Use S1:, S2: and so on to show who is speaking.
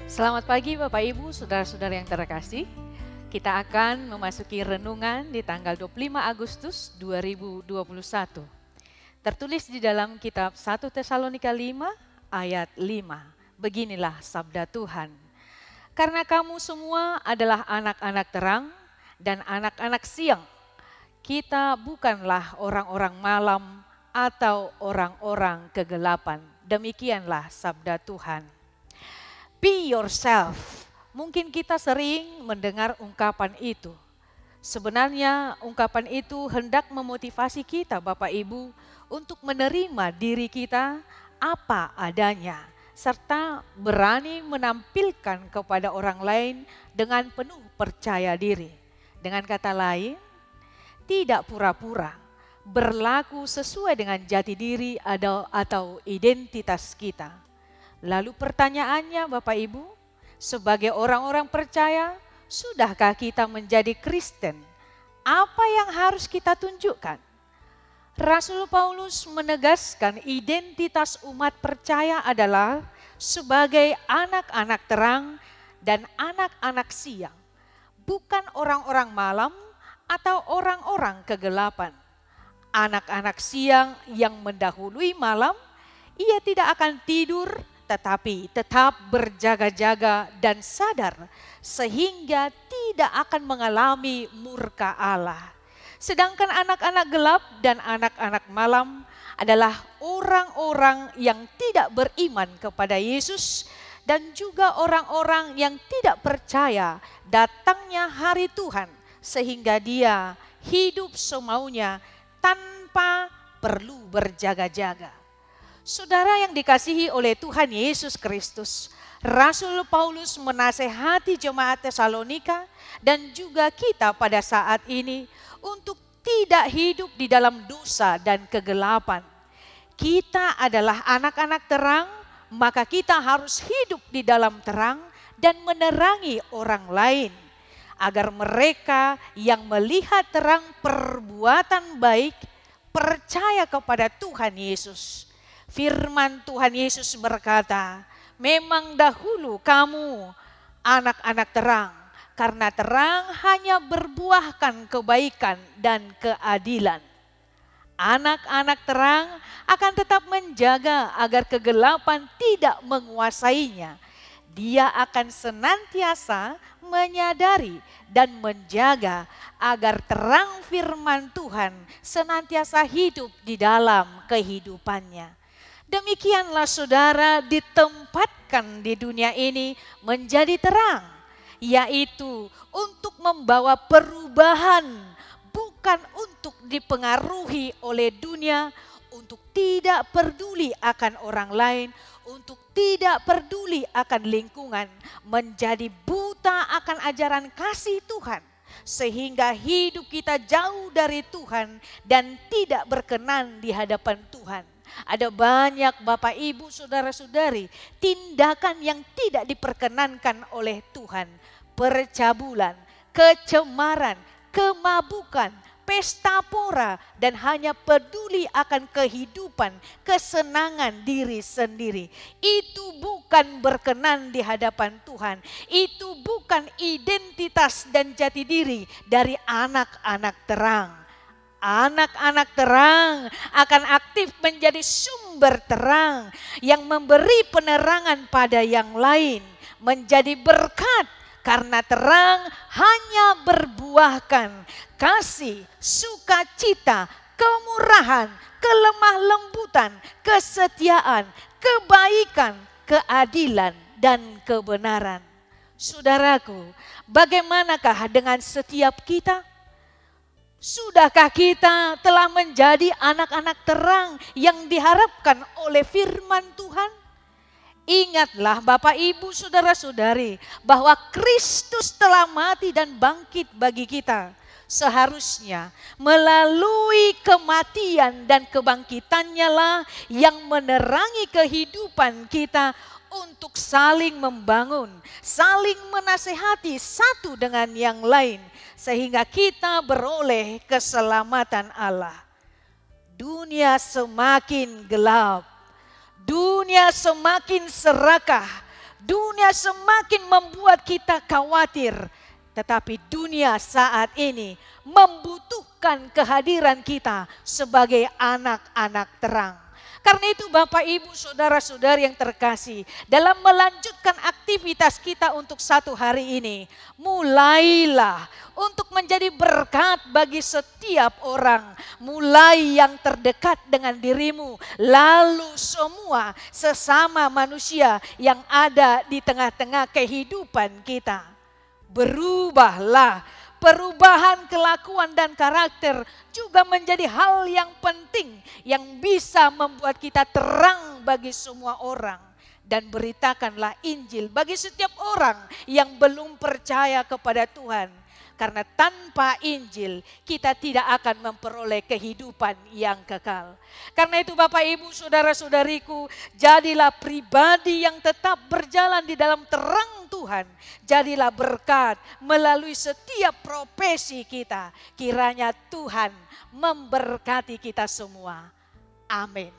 S1: Selamat pagi Bapak Ibu, Saudara-saudara yang terkasih. Kita akan memasuki renungan di tanggal 25 Agustus 2021. Tertulis di dalam kitab 1 Tesalonika 5 ayat 5. Beginilah sabda Tuhan. Karena kamu semua adalah anak-anak terang dan anak-anak siang. Kita bukanlah orang-orang malam atau orang-orang kegelapan. Demikianlah sabda Tuhan. Be yourself. Mungkin kita sering mendengar ungkapan itu. Sebenarnya ungkapan itu hendak memotivasi kita Bapak Ibu untuk menerima diri kita apa adanya, serta berani menampilkan kepada orang lain dengan penuh percaya diri. Dengan kata lain, tidak pura-pura, berlaku sesuai dengan jati diri atau identitas kita. Lalu pertanyaannya Bapak Ibu, sebagai orang-orang percaya, sudahkah kita menjadi Kristen? Apa yang harus kita tunjukkan? Rasul Paulus menegaskan identitas umat percaya adalah sebagai anak-anak terang dan anak-anak siang, bukan orang-orang malam atau orang-orang kegelapan. Anak-anak siang yang mendahului malam, ia tidak akan tidur, tetapi tetap berjaga-jaga dan sadar sehingga tidak akan mengalami murka Allah. Sedangkan anak-anak gelap dan anak-anak malam adalah orang-orang yang tidak beriman kepada Yesus dan juga orang-orang yang tidak percaya datangnya hari Tuhan sehingga dia hidup semaunya tanpa perlu berjaga-jaga. Saudara yang dikasihi oleh Tuhan Yesus Kristus, Rasul Paulus menasehati jemaat Tesalonika dan juga kita pada saat ini untuk tidak hidup di dalam dosa dan kegelapan. Kita adalah anak-anak terang, maka kita harus hidup di dalam terang dan menerangi orang lain, agar mereka yang melihat terang perbuatan baik percaya kepada Tuhan Yesus. Firman Tuhan Yesus berkata, memang dahulu kamu anak-anak terang, karena terang hanya berbuahkan kebaikan dan keadilan. Anak-anak terang akan tetap menjaga agar kegelapan tidak menguasainya. Dia akan senantiasa menyadari dan menjaga agar terang firman Tuhan senantiasa hidup di dalam kehidupannya. Demikianlah saudara ditempatkan di dunia ini menjadi terang, yaitu untuk membawa perubahan, bukan untuk dipengaruhi oleh dunia, untuk tidak peduli akan orang lain, untuk tidak peduli akan lingkungan, menjadi buta akan ajaran kasih Tuhan, sehingga hidup kita jauh dari Tuhan dan tidak berkenan di hadapan Tuhan. Ada banyak Bapak Ibu Saudara-saudari tindakan yang tidak diperkenankan oleh Tuhan. Percabulan, kecemaran, kemabukan, pesta pora, dan hanya peduli akan kehidupan, kesenangan diri sendiri. Itu bukan berkenan di hadapan Tuhan. Itu bukan identitas dan jati diri dari anak-anak terang. Anak-anak terang akan aktif menjadi sumber terang yang memberi penerangan pada yang lain, menjadi berkat karena terang hanya berbuahkan kasih, sukacita, kemurahan, kelemah lembutan, kesetiaan, kebaikan, keadilan, dan kebenaran. Saudaraku, bagaimanakah dengan setiap kita? Sudahkah kita telah menjadi anak-anak terang yang diharapkan oleh firman Tuhan? Ingatlah Bapak Ibu Saudara-saudari bahwa Kristus telah mati dan bangkit bagi kita. Seharusnya melalui kematian dan kebangkitannya lah yang menerangi kehidupan kita untuk saling membangun, saling menasehati satu dengan yang lain, sehingga kita beroleh keselamatan Allah. Dunia semakin gelap, dunia semakin serakah, Dunia semakin membuat kita khawatir. Tetapi dunia saat ini membutuhkan kehadiran kita sebagai anak-anak terang. Karena itu Bapak Ibu Saudara-saudari yang terkasih, dalam melanjutkan aktivitas kita untuk satu hari ini, mulailah untuk menjadi berkat bagi setiap orang. Mulai yang terdekat dengan dirimu, lalu semua sesama manusia yang ada di tengah-tengah kehidupan kita. Berubahlah. Perubahan kelakuan dan karakter juga menjadi hal yang penting yang bisa membuat kita terang bagi semua orang. Dan beritakanlah Injil bagi setiap orang yang belum percaya kepada Tuhan. Karena tanpa Injil kita tidak akan memperoleh kehidupan yang kekal. Karena itu Bapak Ibu Saudara-saudariku, jadilah pribadi yang tetap berjalan di dalam terang Tuhan. Jadilah berkat melalui setiap profesi kita. Kiranya Tuhan memberkati kita semua. Amin.